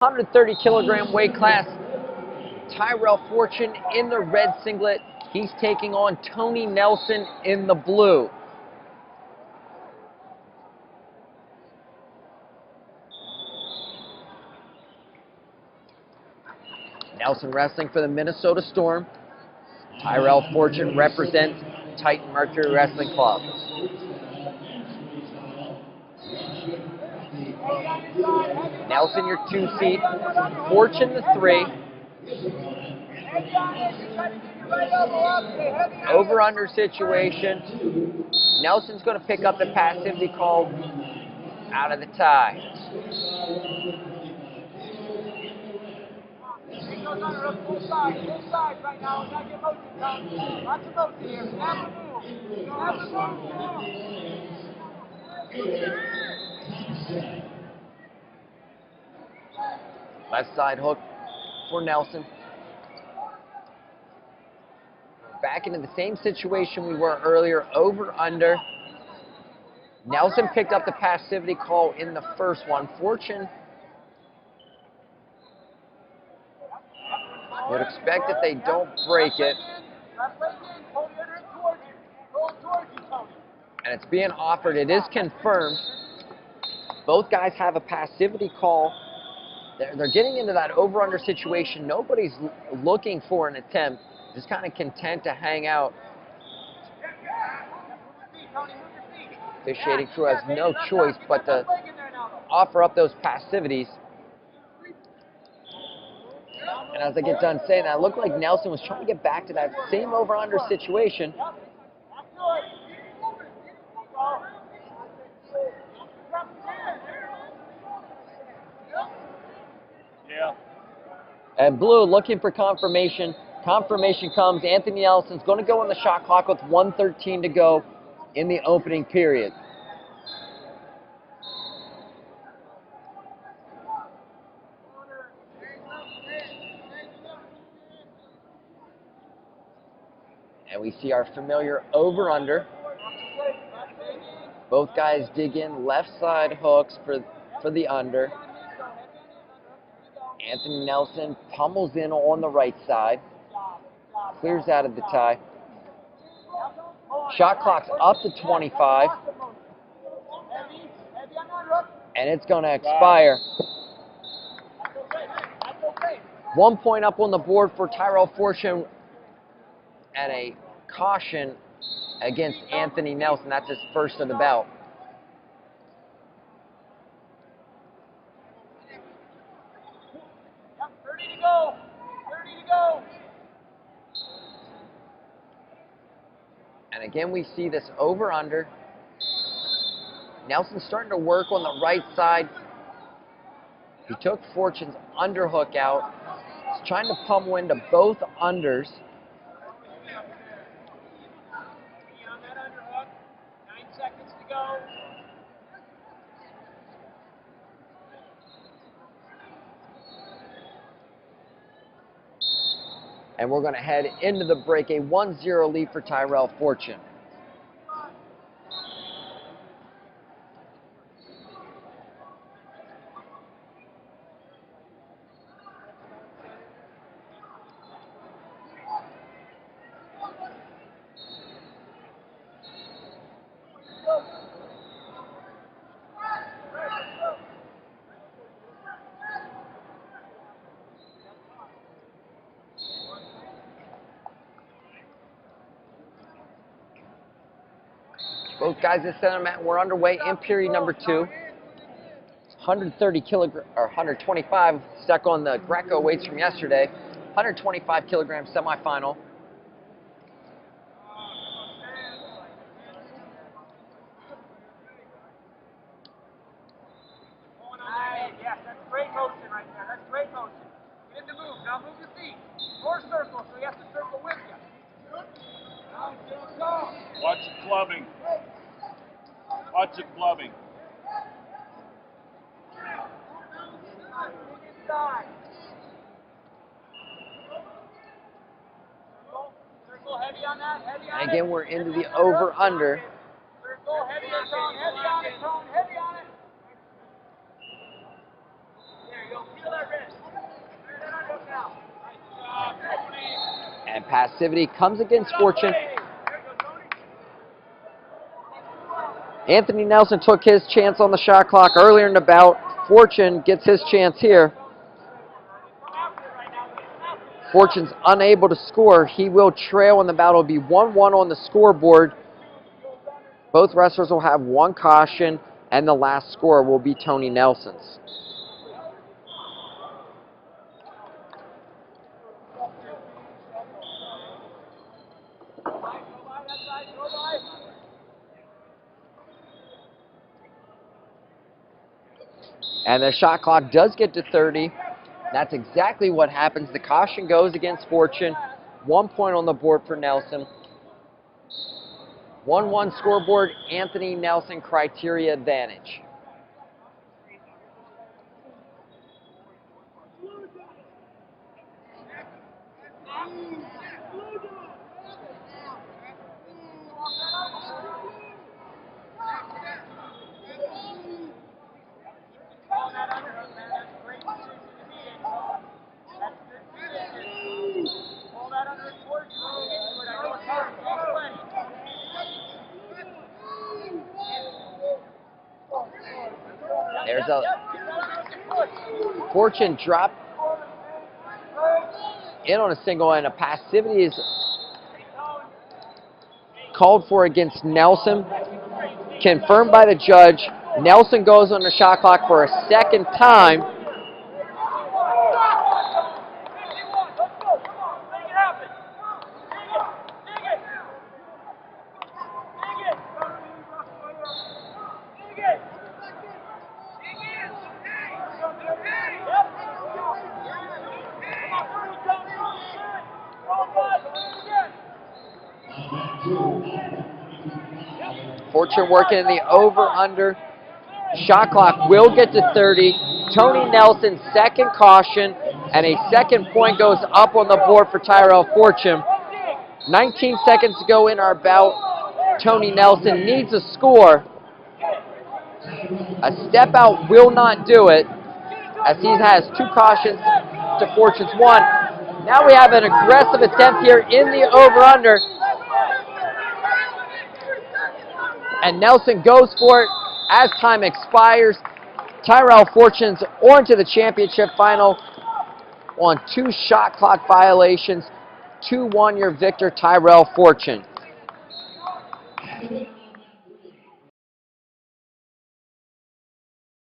130 kilogram weight class, Tyrell Fortune in the red singlet. He's taking on Tony Nelson in the blue. Nelson wrestling for the Minnesota Storm. Tyrell Fortune represents Titan Mercury Wrestling Club. Nelson, your 2 seed. Fortune, the 3. Over-under situation. Nelson's going to pick up the passivity call out of the tie. Full side right now. Not get motion, Tom. Lots of motion here. Never move. Never move. Left side hook for Nelson. Back into the same situation we were earlier, over under. Nelson picked up the passivity call in the first one. Fortune would expect that they don't break it. And it's being offered. It is confirmed. Both guys have a passivity call. They're getting into that over-under situation. Nobody's looking for an attempt. Just kind of content to hang out. Officiating crew has no choice but to offer up those passivities. And as I get done saying that, it looked like Nelson was trying to get back to that same over-under situation. Yeah. And blue looking for confirmation. Confirmation comes. Anthony Nelson's going to go on the shot clock with 1:13 to go in the opening period. And we see our familiar over-under. Both guys dig in left side hooks for the under. Anthony Nelson pummels in on the right side. Clears out of the tie. Shot clock's up to 25. And it's going to expire. 1 point up on the board for Tyrell Fortune. And a caution against Anthony Nelson. That's his first of the bout. Yep, 30 to go. 30 to go. And again, we see this over-under. Nelson's starting to work on the right side. He took Fortune's underhook out. He's trying to pummel into both unders. On that underhook. 9 seconds to go. And we're going to head into the break. A 1-0 lead for Tyrell Fortune. Both guys at center mat. We're underway in period number 2. 130 kilogram or 125 stuck on the Greco weights from yesterday. 125 kilogram semifinal. Yes, that's great motion right there. That's great motion. Get in the move. Now move your feet. More circle, so you have to circle with you. Watch it clubbing. Watch it clubbing. Inside. Circle heavy on that. Heavy on And again, we're into the over-under. Circle heavy on Tone. Heavy on it, Tone. Heavy on it. There you go. Feel that rip. And passivity comes against Fortune. Anthony Nelson took his chance on the shot clock earlier in the bout. Fortune gets his chance here. Fortune's unable to score. He will trail, and the bout will be 1-1 on the scoreboard. Both wrestlers will have one caution, and the last score will be Tony Nelson's. And the shot clock does get to 30. That's exactly what happens. The caution goes against Fortune. 1 point on the board for Nelson. 1-1 scoreboard, Anthony Nelson criteria advantage. There's a Fortune drop in on a single, and a passivity is called for against Nelson. Confirmed by the judge. Nelson goes on the shot clock for a second time. Fortune working in the over-under. Shot clock will get to 30. Tony Nelson, second caution, and a second point goes up on the board for Tyrell Fortune. 19 seconds to go in our bout. Tony Nelson needs a score. A step out will not do it, as he has two cautions to Fortune's one. Now we have an aggressive attempt here in the over-under. And Nelson goes for it as time expires. Tyrell Fortune's on to the championship final on 2 shot clock violations. 2-1 your victor, Tyrell Fortune.